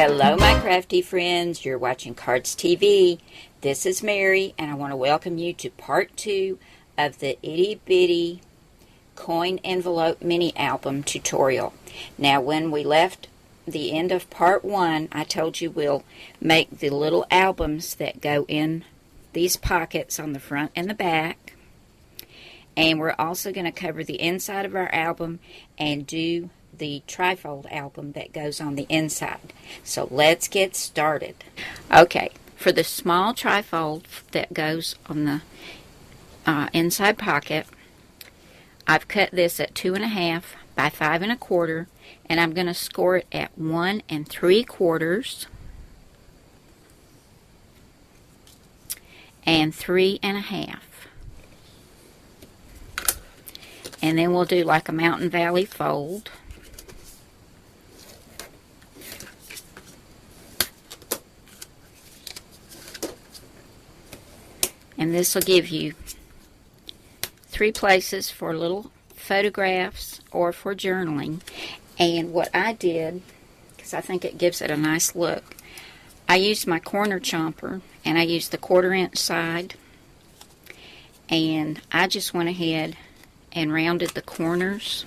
Hello my crafty friends, you're watching Cardz TV. This is Mary and I want to welcome you to part 2 of the Itty Bitty Coin Envelope Mini Album tutorial. Now when we left the end of part 1, I told you we'll make the little albums that go in these pockets on the front and the back. And we're also going to cover the inside of our album and do the trifold album that goes on the inside. So let's get started. Okay, for the small trifold that goes on the inside pocket, I've cut this at 2.5 by 5 1/4, and I'm going to score it at 1 3/4 and 3 1/2. And then we'll do like a mountain valley fold. And this will give you 3 places for little photographs or for journaling. And what I did, because I think it gives it a nice look, I used my corner chomper and I used the 1/4 inch side. And I just went ahead and rounded the corners.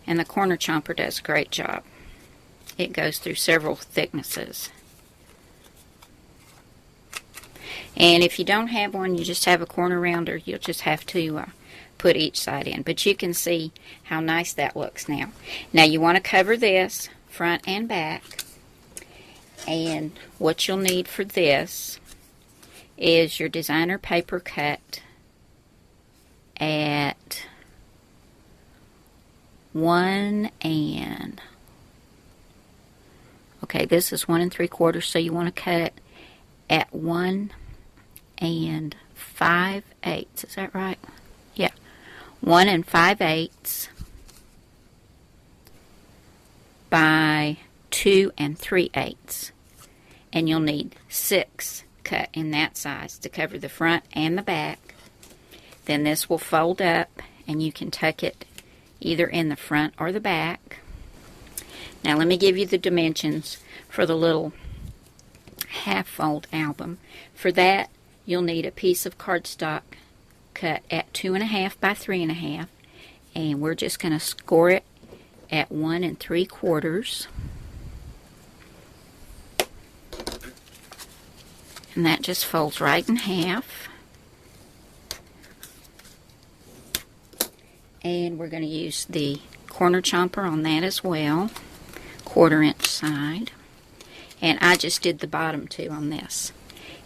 And the corner chomper does a great job. It goes through several thicknesses. And if you don't have one, you just have a corner rounder, you'll just have to put each side in. But you can see how nice that looks now. Now you want to cover this front and back. And what you'll need for this is your designer paper cut at 1 and, okay, this is 1 3/4, so you want to cut it at 1 5/8. Is that right? Yeah, 1 5/8 by 2 3/8, and you'll need 6 cut in that size to cover the front and the back. Then this will fold up, and you can tuck it either in the front or the back. Now let me give you the dimensions for the little half fold album. For that, you'll need a piece of cardstock cut at 2.5 by 3 1/2, and we're just going to score it at 1 3/4. And that just folds right in half. And we're going to use the corner chomper on that as well, 1/4 inch side. And I just did the bottom too on this.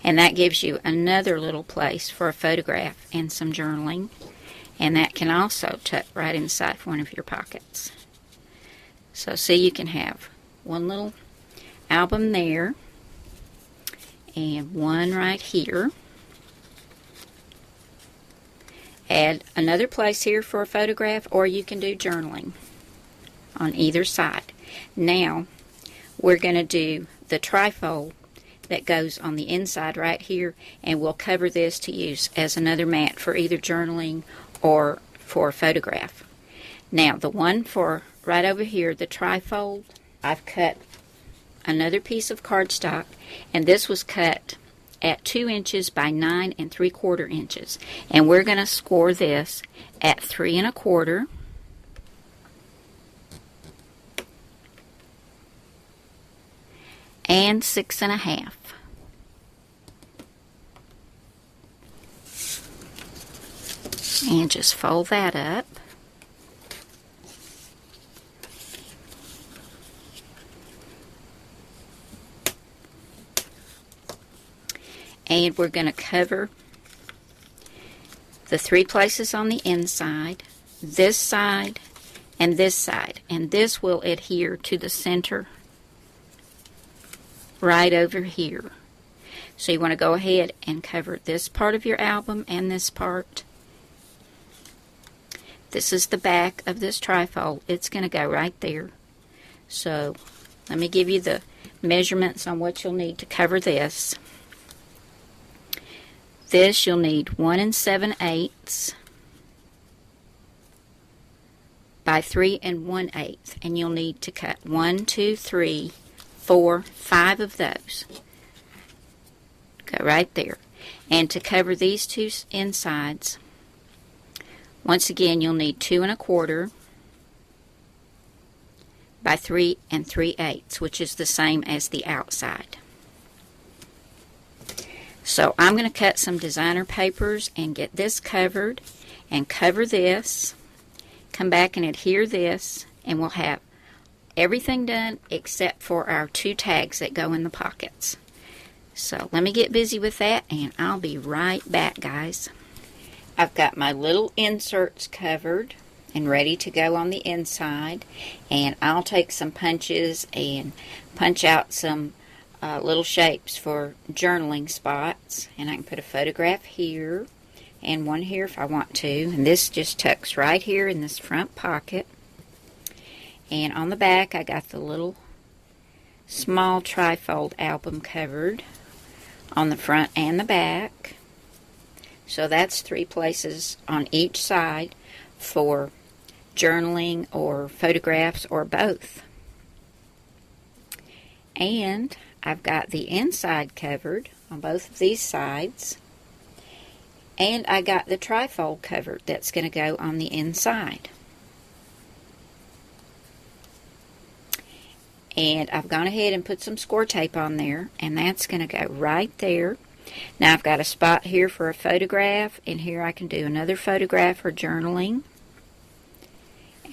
And that gives you another little place for a photograph and some journaling. And that can also tuck right inside one of your pockets. So see, you can have one little album there and one right here. Add another place here for a photograph, or you can do journaling on either side. Now we're going to do the trifold that goes on the inside right here, and we'll cover this to use as another mat for either journaling or for a photograph. Now the one for right over here, the trifold, I've cut another piece of cardstock, and this was cut at 2 inches by 9 3/4 inches, and we're going to score this at 3 1/4 and 6 1/2. And just fold that up. And we're going to cover the 3 places on the inside, this side, and this side. And this will adhere to the center right over here. So you want to go ahead and cover this part of your album and this part. This is the back of this trifold. It's going to go right there. So let me give you the measurements on what you'll need to cover this. This you'll need 1 7/8 by 3 1/8, and you'll need to cut 1, 2, 3, 4, 5 of those. Go right there. And to cover these two insides, once again, you'll need 2 1/4 by 3 3/8, which is the same as the outside. So I'm going to cut some designer papers and get this covered and cover this. Come back and adhere this, and we'll have everything done except for our 2 tags that go in the pockets. So let me get busy with that, and I'll be right back, guys. I've got my little inserts covered and ready to go on the inside, and I'll take some punches and punch out some little shapes for journaling spots, and I can put a photograph here and one here if I want to, and this just tucks right here in this front pocket. And on the back I got the little small trifold album covered on the front and the back, so that's 3 places on each side for journaling or photographs or both. And I've got the inside covered on both of these sides, and I got the trifold covered that's going to go on the inside. And I've gone ahead and put some score tape on there, and that's going to go right there. Now I've got a spot here for a photograph, and here I can do another photograph for journaling,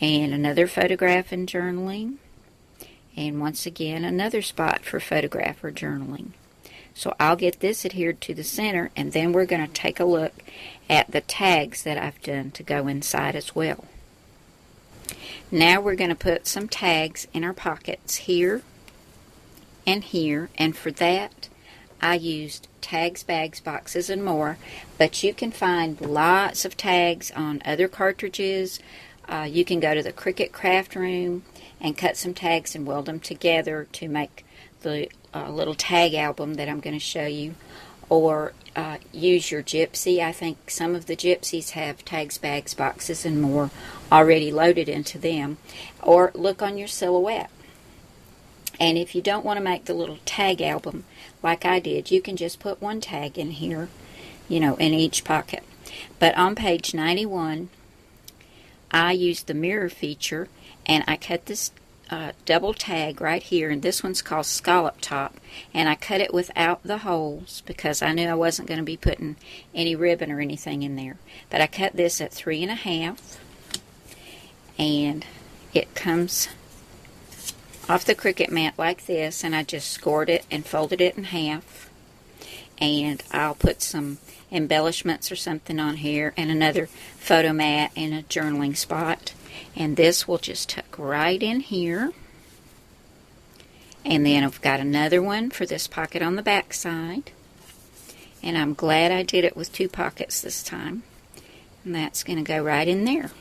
and another photograph in journaling, and once again another spot for photograph or journaling. So I'll get this adhered to the center, and then we're going to take a look at the tags that I've done to go inside as well. Now we're going to put some tags in our pockets here, and for that I used tags, bags, boxes, and more, but you can find lots of tags on other cartridges. You can go to the Cricut craft room and cut some tags and weld them together to make the little tag album that I'm going to show you, or use your Gypsy. I think some of the Gypsies have tags, bags, boxes, and more already loaded into them, or look on your Silhouette. And if you don't want to make the little tag album like I did, you can just put one tag in here, in each pocket. But on page 91, I used the mirror feature, and I cut this double tag right here, and this one's called Scallop Top, and I cut it without the holes because I knew I wasn't going to be putting any ribbon or anything in there. But I cut this at 3 1/2, and it comes off the Cricut mat like this, and I just scored it and folded it in half, and I'll put some embellishments or something on here, and another photo mat and a journaling spot, and this will just tuck right in here. And then I've got another one for this pocket on the back side, and I'm glad I did it with 2 pockets this time, and that's going to go right in there.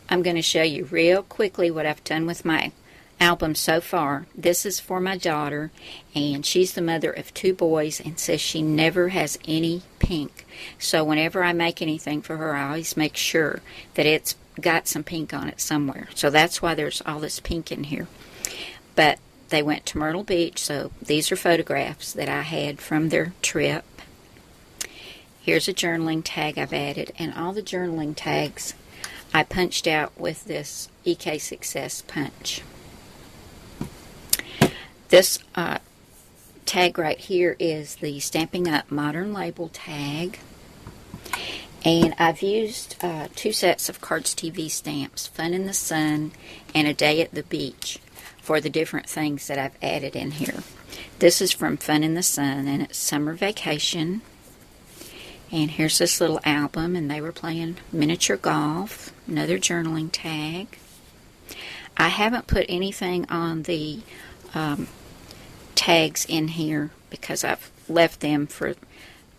I'm going to show you real quickly what I've done with my album so far. This is for my daughter, and she's the mother of 2 boys and says she never has any pink. So whenever I make anything for her, I always make sure that it's got some pink on it somewhere. So that's why there's all this pink in here. But they went to Myrtle Beach, so these are photographs that I had from their trip. Here's a journaling tag I've added, and all the journaling tags I punched out with this EK Success punch. This tag right here is the Stampin' Up! Modern Label tag. And I've used 2 sets of Cardz TV Stamps, Fun in the Sun and A Day at the Beach, for the different things that I've added in here. This is from Fun in the Sun, and it's summer vacation. And here's this little album, and they were playing miniature golf. Another journaling tag. I haven't put anything on the tags in here because I've left them for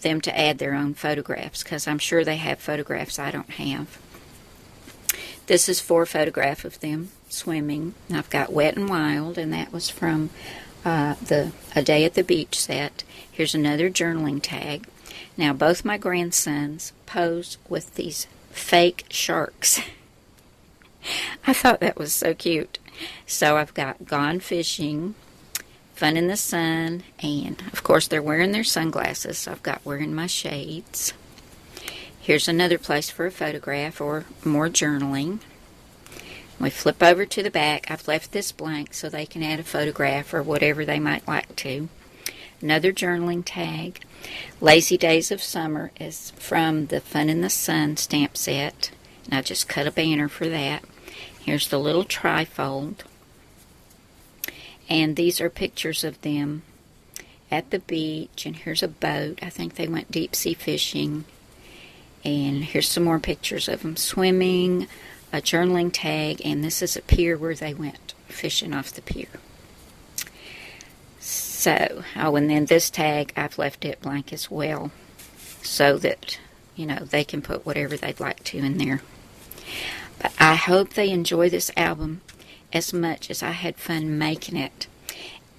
them to add their own photographs, because I'm sure they have photographs I don't have. This is 4 photographs of them swimming. I've got Wet and Wild, and that was from the A Day at the Beach set. Here's another journaling tag. Now both my grandsons pose with these fake sharks. I thought that was so cute. So I've got Gone Fishing, Fun in the Sun, and of course they're wearing their sunglasses, so I've got Wearing My Shades. Here's another place for a photograph or more journaling. We flip over to the back. I've left this blank so they can add a photograph or whatever they might like to. Another journaling tag. Lazy Days of Summer is from the Fun in the Sun stamp set. And I just cut a banner for that. Here's the little trifold. And these are pictures of them at the beach. And here's a boat. I think they went deep sea fishing. And here's some more pictures of them swimming. A journaling tag, and this is a pier where they went fishing off the pier. So, oh, and then this tag, I've left it blank as well, so that, you know, they can put whatever they'd like to in there. But I hope they enjoy this album as much as I had fun making it.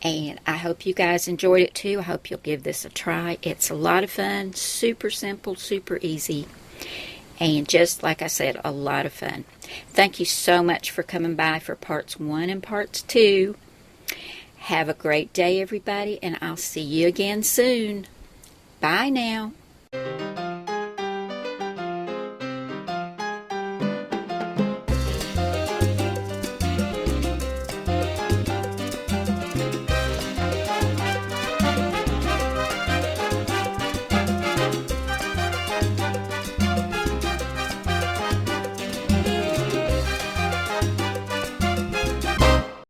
And I hope you guys enjoyed it too. I hope you'll give this a try. It's a lot of fun, super simple, super easy. And just like I said, a lot of fun. Thank you so much for coming by for parts 1 and parts 2. Have a great day, everybody, and I'll see you again soon. Bye now.